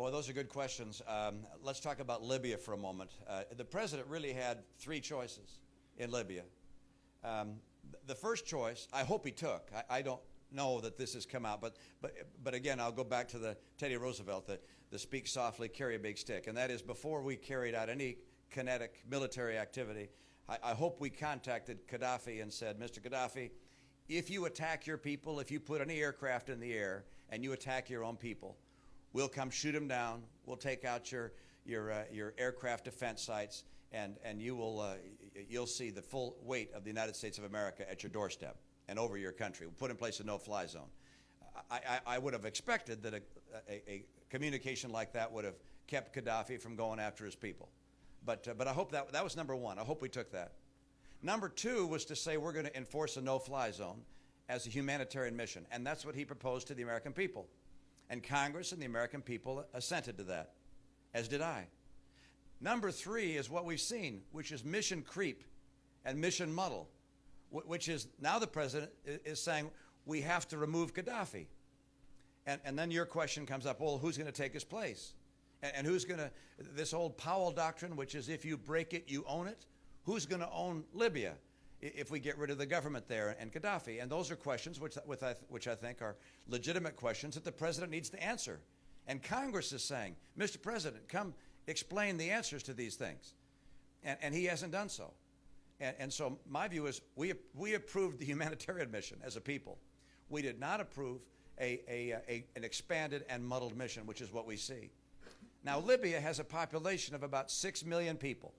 Boy, those are good questions. Let's talk about Libya for a moment. The president really had three choices in Libya. The first choice, I hope he took. I don't know that this has come out, but again, I'll go back to the Teddy Roosevelt, the speak softly, carry a big stick, and that is before we carried out any kinetic military activity, I hope we contacted Gaddafi and said, Mr. Gaddafi, if you attack your people, if you put any aircraft in the air and you attack your own people, we'll come shoot them down. We'll take out your aircraft defense sites, and you'll see the full weight of the United States of America at your doorstep and over your country. We'll put in place a no-fly zone. I would have expected that a communication like that would have kept Gaddafi from going after his people. But I hope that was number one. I hope we took that. Number two was to say we're going to enforce a no-fly zone as a humanitarian mission, and that's what he proposed to the American people. And Congress and the American people assented to that, as did I. Number three is what we've seen, which is mission creep and mission muddle, which is now the president is saying we have to remove Gaddafi. And then your question comes up, well, who's going to take his place? And who's going to, this old Powell doctrine, which is if you break it, you own it, who's going to own Libya if we get rid of the government there and Gaddafi? And those are questions which I think are legitimate questions that the president needs to answer. And Congress is saying, Mr. President, come explain the answers to these things. And he hasn't done so. And so my view is we approved the humanitarian mission as a people. We did not approve an expanded and muddled mission, which is what we see. Now, Libya has a population of about 6 million people.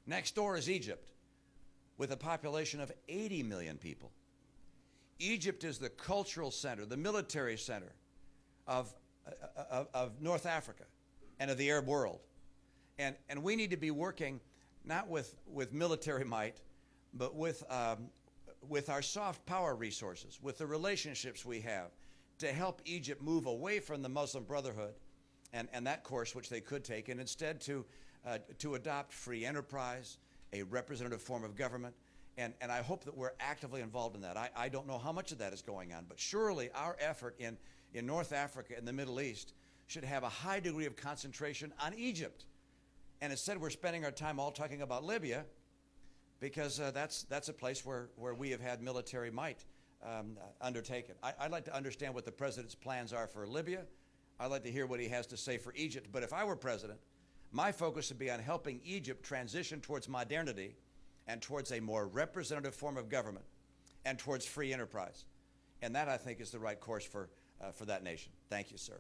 Next door is Egypt, with a population of 80 million people. Egypt is the cultural center, the military center of North Africa and of the Arab world. And we need to be working not with military might, but with our soft power resources, with the relationships we have, to help Egypt move away from the Muslim Brotherhood and that course which they could take, and instead to adopt free enterprise, a representative form of government. And I hope that we're actively involved in that. I don't know how much of that is going on, but surely our effort in North Africa and the Middle East should have a high degree of concentration on Egypt. And instead we're spending our time all talking about Libya, because that's a place where we have had military might undertaken. I'd like to understand what the president's plans are for Libya. I'd like to hear what he has to say for Egypt. But if I were president, my focus would be on helping Egypt transition towards modernity and towards a more representative form of government and towards free enterprise. And that, I think, is the right course for that nation. Thank you, sir.